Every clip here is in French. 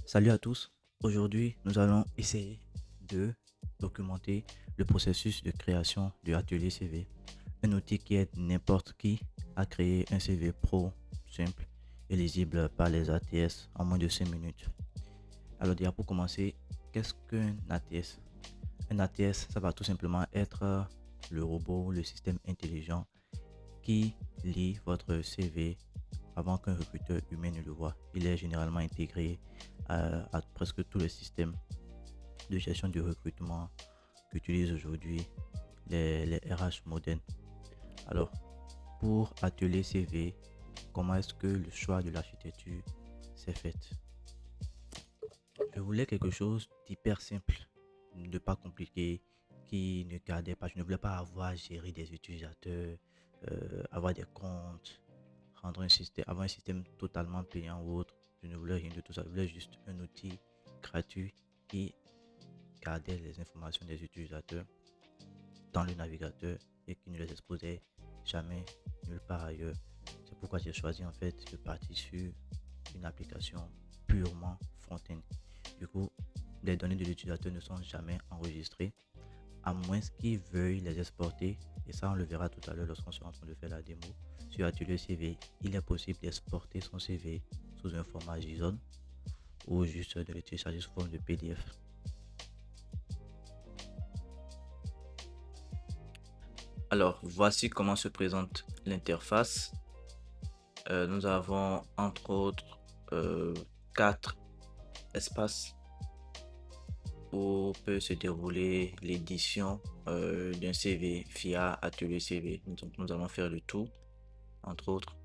Salut à tous. Aujourd'hui, nous allons essayer de documenter le processus de création du atelier CV, un outil qui aide n'importe qui à créer un CV pro simple et lisible par les ATS en moins de 5 minutes. Alors déjà pour commencer, qu'est-ce qu'un ATS? Un ATS, ça va tout simplement être le robot, le système intelligent qui lit votre CV avant qu'un recruteur humain ne le voie. Il est généralement intégré à presque tous les systèmes de gestion du recrutement qu'utilisent aujourd'hui les RH modernes. Alors, pour atelier CV, comment est-ce que le choix de l'architecture s'est fait? Je voulais quelque chose d'hyper simple, de pas compliqué, qui ne gardait pas. Je ne voulais pas avoir à gérer des utilisateurs, avoir des comptes, avoir un système totalement payant ou autre. Je ne voulais rien de tout ça. Je voulais juste un outil gratuit qui gardait les informations des utilisateurs dans le navigateur et qui ne les exposait jamais nulle part ailleurs. C'est pourquoi j'ai choisi en fait de partir sur une application purement front-end. Du coup, les données de l'utilisateur ne sont jamais enregistrées à moins qu'ils veuillent les exporter. Et ça, on le verra tout à l'heure lorsqu'on sera en train de faire la démo. Sur Atelier CV, il est possible d'exporter son CV sous un format JSON ou juste de le télécharger sous forme de PDF. Alors, voici comment se présente l'interface. Nous avons entre autres 4 espaces où peut se dérouler l'édition d'un CV via Atelier CV. Donc, nous allons faire le tout, entre autres.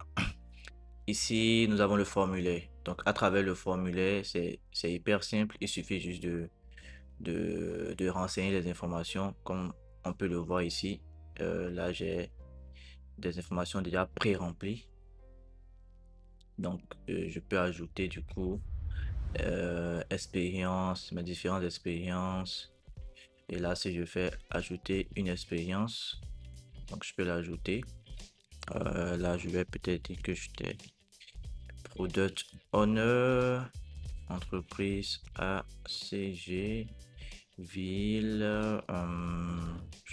Ici, nous avons le formulaire. Donc, à travers le formulaire, c'est hyper simple. Il suffit juste de renseigner les informations comme on peut le voir ici. Là, j'ai des informations déjà pré-remplies. Donc, je peux ajouter du coup expérience, mes différentes expériences. Et là, si je fais ajouter une expérience, donc je peux l'ajouter. Là, je vais peut-être dire que j'étais Product Owner, entreprise ACG, ville,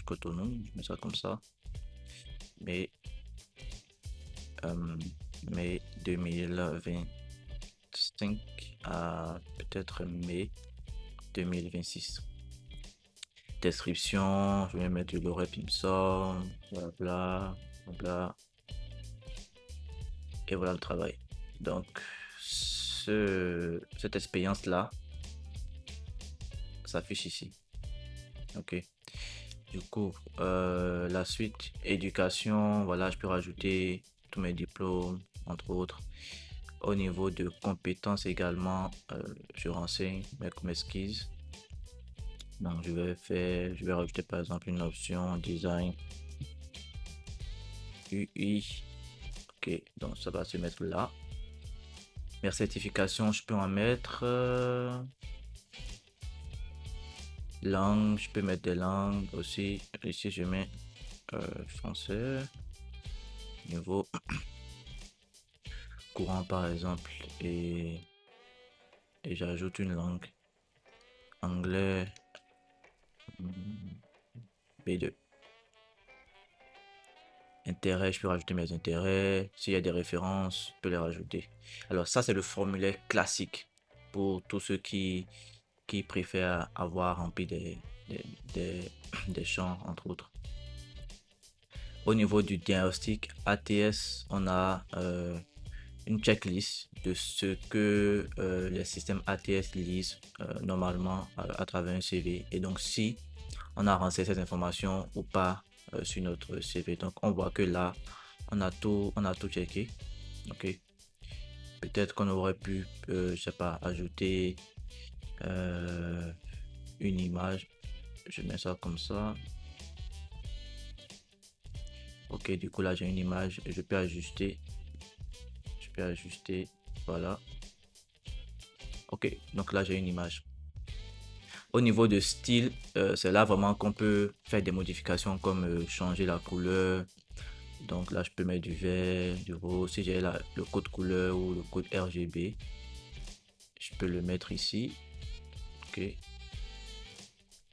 Cotonou, je mets ça comme ça. Mais, mai 2025 à peut-être mai 2026. Description, je vais mettre le rep Pimson, bla bla, et voilà le travail. Donc, cette expérience-là s'affiche ici. Ok. Du coup, la suite éducation, voilà, je peux rajouter tous mes diplômes, entre autres. Au niveau de compétences également, je renseigne mes skills. Donc, je vais rajouter par exemple une option design UI. Ok, donc ça va se mettre là. Mes certifications, je peux en mettre. Langue, je peux mettre des langues aussi. Ici, je mets français. Niveau courant, par exemple. Et j'ajoute une langue. Anglais B2. Intérêt, je peux rajouter mes intérêts. S'il y a des références, je peux les rajouter. Alors ça, c'est le formulaire classique pour tous ceux qui préfèrent avoir rempli des champs, entre autres. Au niveau du diagnostic ATS, on a une checklist de ce que les systèmes ATS lisent normalement à travers un CV. Et donc, si on a renseigné cette information ou pas sur notre CV. Donc, on voit que là, on a tout checké. Ok. Peut-être qu'on aurait pu, je sais pas, ajouter une image. Je mets ça comme ça. Ok, du coup là j'ai une image. Je peux ajuster. Voilà. Ok, donc là j'ai une image. Au niveau de style, c'est là vraiment qu'on peut faire des modifications comme changer la couleur Donc là, je peux mettre du vert, du rose. Si j'ai le code couleur ou le code RGB, je peux le mettre ici. Ok.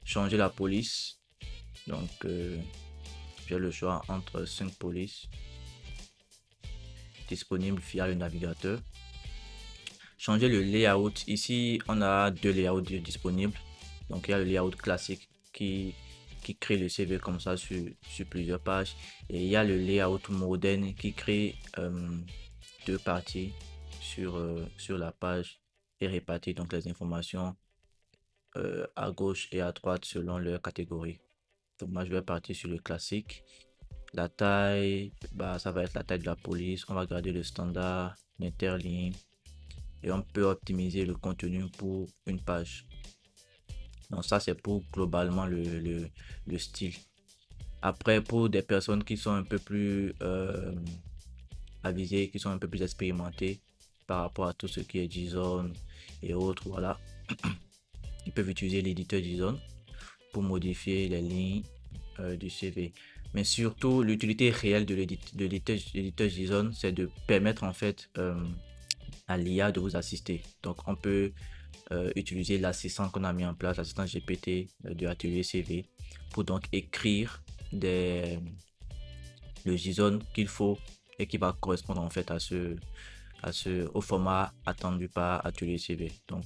Changer la police. Donc, j'ai le choix entre 5 polices disponibles via le navigateur. Changer le layout. Ici, on a deux layouts disponibles. Donc, il y a le layout classique qui crée le CV comme ça sur plusieurs pages. Et il y a le layout moderne qui crée deux parties sur la page et répartit donc les informations à gauche et à droite selon leur catégorie. Donc, moi, je vais partir sur le classique. La taille, bah, ça va être la taille de la police. On va garder le standard, l'interligne. Et on peut optimiser le contenu pour une page. Donc ça, c'est pour globalement le style. Après, pour des personnes qui sont un peu plus avisées, qui sont un peu plus expérimentées par rapport à tout ce qui est JSON et autres, voilà, ils peuvent utiliser l'éditeur JSON pour modifier les lignes du CV. Mais surtout, l'utilité réelle de l'éditeur JSON, c'est de permettre en fait à l'IA de vous assister. Donc, on peut utiliser l'assistant qu'on a mis en place, l'assistant GPT de Atelier CV, pour donc écrire le JSON qu'il faut et qui va correspondre en fait au format attendu par Atelier CV. Donc,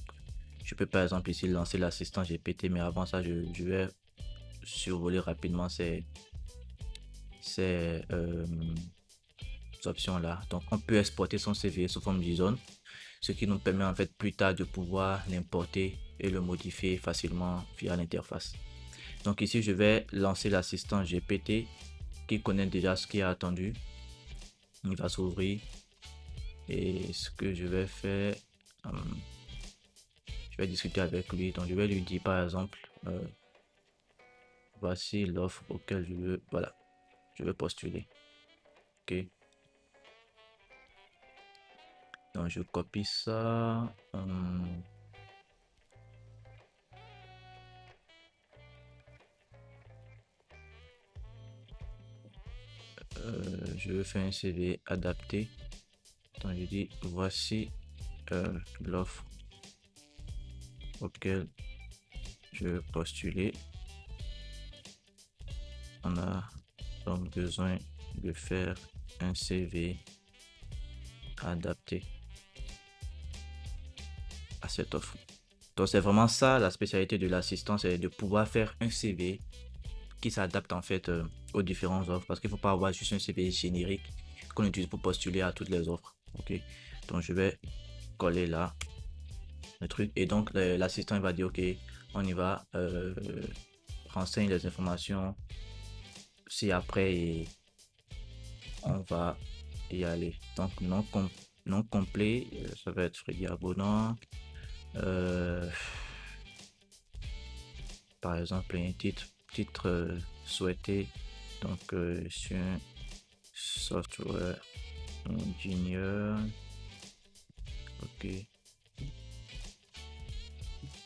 je peux par exemple ici lancer l'assistant GPT, mais avant ça, je vais survoler rapidement ces options là. Donc, on peut exporter son CV sous forme JSON, ce qui nous permet en fait plus tard de pouvoir l'importer et le modifier facilement via l'interface. Donc ici, je vais lancer l'assistant GPT qui connaît déjà ce qui est attendu. Il va s'ouvrir et ce que je vais faire, je vais discuter avec lui. Donc je vais lui dire par exemple, voici l'offre auquel je veux postuler. Ok. Donc je copie ça. Je veux faire un CV adapté. Donc je dis voici l'offre auquel je veux postuler. On a donc besoin de faire un CV adapté à cette offre. Donc c'est vraiment ça la spécialité de l'assistant, c'est de pouvoir faire un CV qui s'adapte en fait aux différentes offres, parce qu'il ne faut pas avoir juste un CV générique qu'on utilise pour postuler à toutes les offres. Ok, donc je vais coller là le truc et donc l'assistant va dire ok, on y va, renseigne les informations, si après on va y aller. Donc non complet, ça va être Freddy Abonnement. Par exemple un titre souhaité, donc je suis un software engineer. Ok,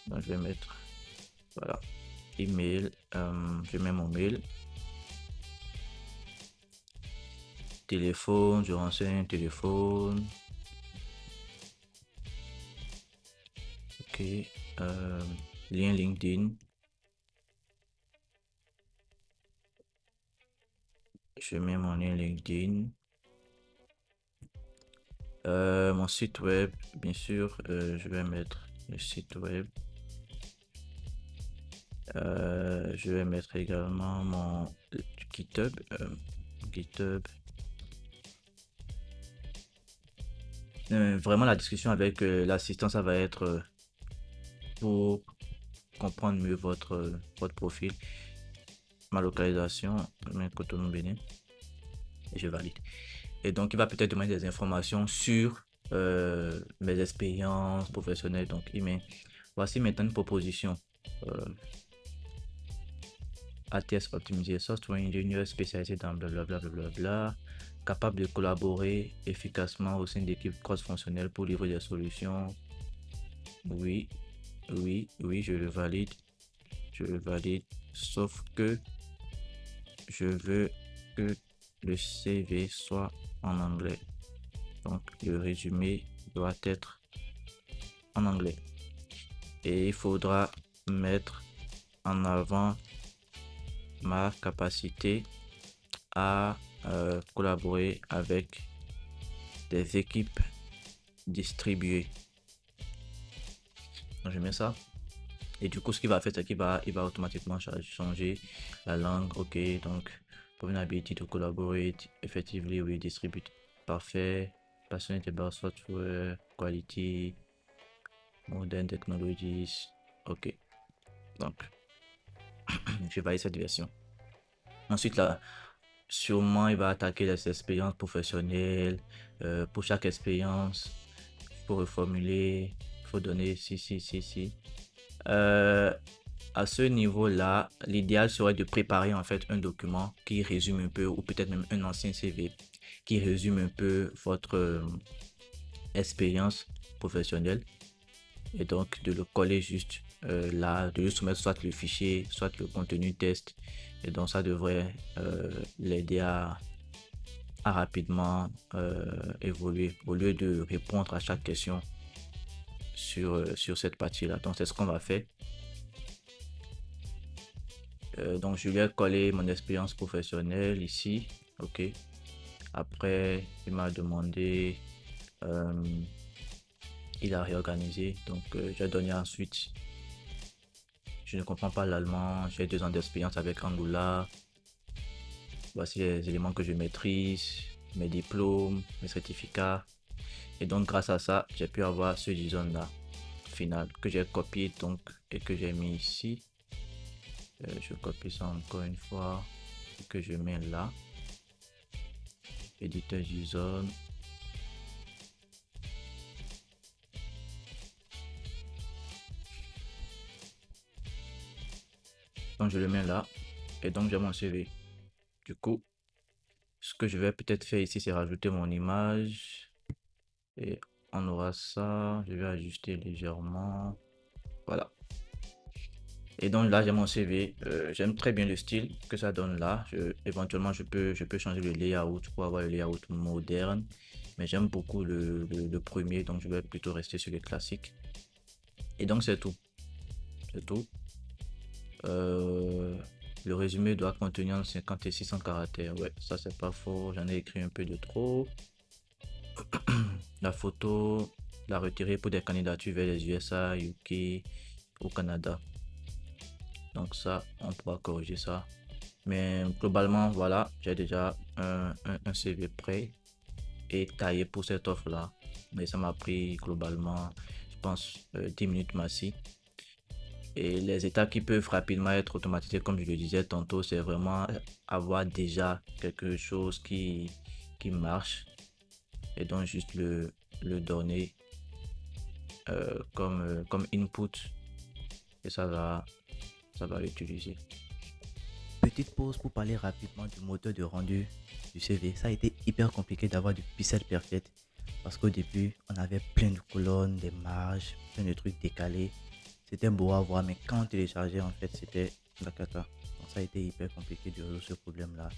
donc je vais mettre voilà email, je mets mon mail, téléphone, je renseigne un téléphone. Ok, lien LinkedIn, je mets mon lien LinkedIn. Mon site web, bien sûr, je vais mettre le site web. Je vais mettre également mon GitHub. GitHub. Vraiment, la discussion avec l'assistant, ça va être pour comprendre mieux votre profil. Ma localisation, je mets Cotonou Bénin et je valide. Et donc, il va peut-être demander des informations sur mes expériences professionnelles. Donc, il met voici maintenant une proposition. ATS optimisé, software engineer spécialisé dans blablabla, capable de collaborer efficacement au sein d'équipes cross-fonctionnelles pour livrer des solutions. Oui, je le valide. Je le valide, sauf que je veux que le CV soit en anglais. Donc, le résumé doit être en anglais. Et il faudra mettre en avant ma capacité à collaborer avec des équipes distribuées. Donc, je mets ça. Et du coup, ce qu'il va faire, c'est qu'il va automatiquement changer la langue. Ok, donc, pour une ability to collaborate effectively with distribute. Parfait. Passionate about software, quality, modern technologies. Ok, donc, je vais cette version. Ensuite, là, sûrement, il va attaquer les expériences professionnelles. Pour chaque expérience, il faut reformuler, il faut donner si. Euh, à ce niveau-là, l'idéal serait de préparer en fait un document qui résume un peu, ou peut-être même un ancien CV, qui résume un peu votre expérience professionnelle. Et donc de le coller juste là, de lui soumettre soit le fichier, soit le contenu test. Et donc ça devrait l'aider à rapidement évoluer au lieu de répondre à chaque question sur cette partie-là. Donc c'est ce qu'on va faire. Donc je lui ai collé mon expérience professionnelle ici. Ok. Après, il m'a demandé, il a réorganisé. Donc j'ai donné ensuite. Je ne comprends pas l'allemand. J'ai 2 ans d'expérience avec Angular. Voici les éléments que je maîtrise, mes diplômes, mes certificats. Et donc grâce à ça, j'ai pu avoir ce JSON là final que j'ai copié donc et que j'ai mis ici. Je copie ça encore une fois et que je mets là. Éditeur JSON. Donc je le mets là et donc j'ai mon CV. Du coup, ce que je vais peut-être faire ici, c'est rajouter mon image et on aura ça. Je vais ajuster légèrement. Voilà. Et donc là, j'ai mon CV. J'aime très bien le style que ça donne là. Éventuellement, je peux changer le layout pour avoir le layout moderne. Mais j'aime beaucoup le premier, donc je vais plutôt rester sur les classiques. Et donc, c'est tout. C'est tout. Le résumé doit contenir 50 et 600 caractères. Ouais, ça, c'est pas faux. J'en ai écrit un peu de trop. La photo, la retirer pour des candidatures vers les USA, UK, au Canada. Donc ça, on pourra corriger ça. Mais globalement, voilà, j'ai déjà un CV prêt et taillé pour cette offre-là. Mais ça m'a pris globalement, je pense, 10 minutes maxi. Et les étapes qui peuvent rapidement être automatisées, comme je le disais tantôt, c'est vraiment avoir déjà quelque chose qui marche et donc juste le donner comme input et ça va l'utiliser. Petite pause pour parler rapidement du moteur de rendu du CV. Ça a été hyper compliqué d'avoir du pixel perfect parce qu'au début, on avait plein de colonnes, des marges, plein de trucs décalés. C'était beau à voir, mais quand on téléchargeait, en fait, c'était la cata. Donc ça a été hyper compliqué de résoudre ce problème-là.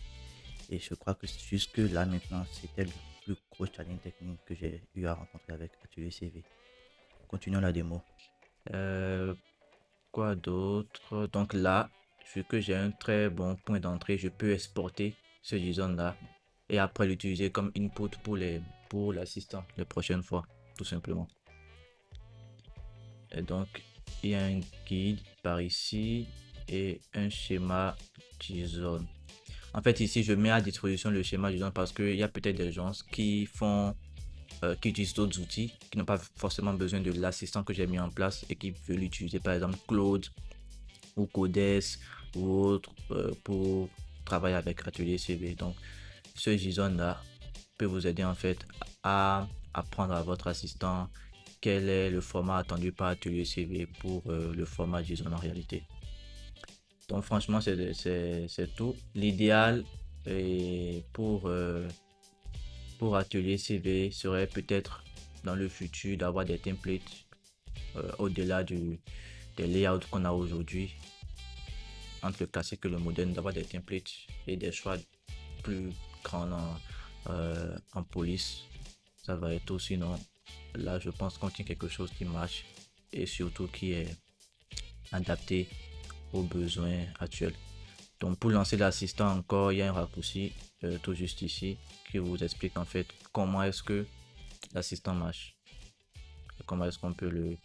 Et je crois que jusque là maintenant, c'était le plus gros challenge technique que j'ai eu à rencontrer avec Atelier CV. Continuons la démo. Quoi d'autre? Donc là, vu que j'ai un très bon point d'entrée, je peux exporter ce JSON là et après l'utiliser comme input pour l'assistant les prochaines fois, tout simplement. Et donc, il y a un guide par ici et un schéma JSON. En fait, ici, je mets à disposition le schéma JSON parce qu'il y a peut-être des gens qui qui utilisent d'autres outils, qui n'ont pas forcément besoin de l'assistant que j'ai mis en place et qui veulent l'utiliser, par exemple Claude ou Codes ou autre pour travailler avec Atelier CV. Donc, ce JSON là peut vous aider en fait à apprendre à votre assistant quel est le format attendu par Atelier CV pour le format JSON en réalité. Donc franchement, c'est tout. L'idéal pour Atelier CV serait peut-être dans le futur d'avoir des templates au-delà des layouts qu'on a aujourd'hui, entre le classique et le moderne, d'avoir des templates et des choix plus background en police, ça va être tout. Sinon, là, je pense qu'on tient quelque chose qui marche et surtout qui est adapté aux besoins actuels. Donc, pour lancer l'assistant encore, il y a un raccourci tout juste ici qui vous explique en fait comment est-ce que l'assistant marche et comment est-ce qu'on peut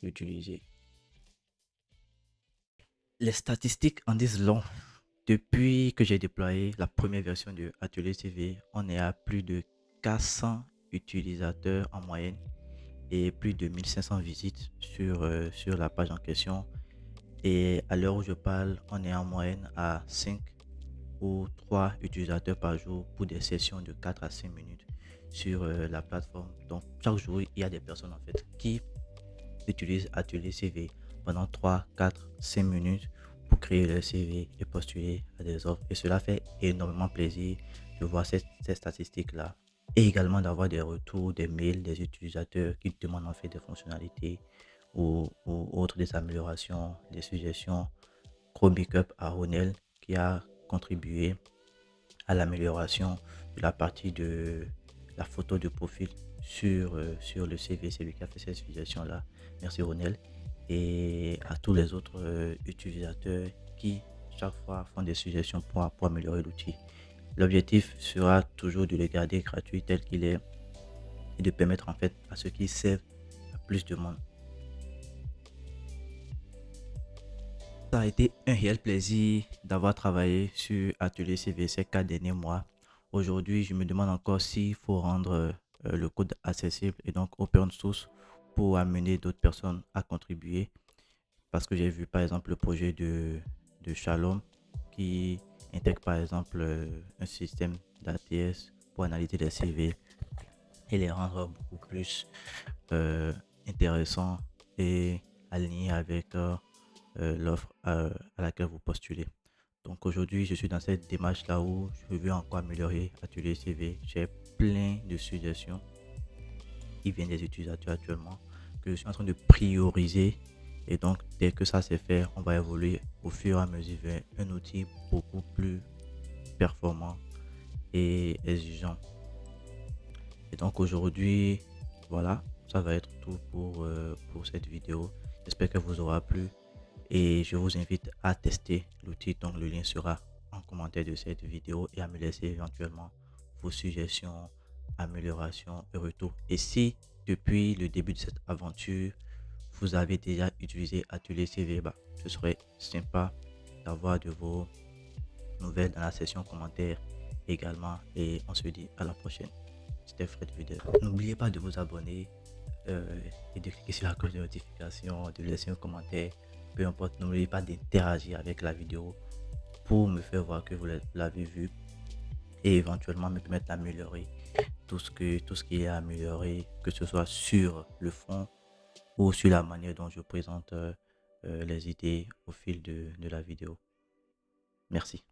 l'utiliser. Les statistiques en disent long. Depuis que j'ai déployé la première version de Atelier CV, on est à plus de 400 utilisateurs en moyenne et plus de 1500 visites sur la page en question. Et à l'heure où je parle, on est en moyenne à 5 ou 3 utilisateurs par jour pour des sessions de 4 à 5 minutes sur la plateforme. Donc chaque jour, il y a des personnes en fait qui utilisent Atelier CV pendant 3, 4, 5 minutes pour créer leur CV et postuler à des offres. Et cela fait énormément plaisir de voir ces statistiques-là. Et également d'avoir des retours, des mails des utilisateurs qui demandent en fait des fonctionnalités ou autres, des améliorations, des suggestions. Gros big up à Ronel qui a contribué à l'amélioration de la partie de la photo de profil sur le CV. C'est lui qui a fait cette suggestion-là. Merci Ronel. Et à tous les autres utilisateurs qui chaque fois font des suggestions pour améliorer l'outil. L'objectif sera toujours de le garder gratuit tel qu'il est et de permettre en fait à ceux qui servent à plus de monde. Ça a été un réel plaisir d'avoir travaillé sur Atelier CV ces 4 derniers mois. Aujourd'hui, je me demande encore s'il faut rendre le code accessible et donc open source pour amener d'autres personnes à contribuer. Parce que j'ai vu par exemple le projet de Shalom qui intègre par exemple un système d'ATS pour analyser les CV et les rendre beaucoup plus euh, intéressants et alignés avec l'offre à laquelle vous postulez. Donc aujourd'hui, je suis dans cette démarche-là où je veux encore améliorer Atelier CV. J'ai plein de suggestions qui viennent des utilisateurs actuellement que je suis en train de prioriser. Et donc, dès que ça c'est fait, on va évoluer au fur et à mesure vers un outil beaucoup plus performant et exigeant. Et donc aujourd'hui, voilà, ça va être tout pour cette vidéo. J'espère qu'elle vous aura plu. Et je vous invite à tester l'outil, donc le lien sera en commentaire de cette vidéo et à me laisser éventuellement vos suggestions, améliorations et retours. Et si depuis le début de cette aventure, vous avez déjà utilisé Atelier CV, bah, ce serait sympa d'avoir de vos nouvelles dans la section commentaires également. Et on se dit à la prochaine. C'était Fred Vidal. N'oubliez pas de vous abonner et de cliquer sur la cloche de notification, de laisser un commentaire, peu importe. N'oubliez pas d'interagir avec la vidéo pour me faire voir que vous l'avez vu et éventuellement me permettre d'améliorer tout ce qui est amélioré, que ce soit sur le fond ou sur la manière dont je présente les idées au fil de la vidéo. Merci.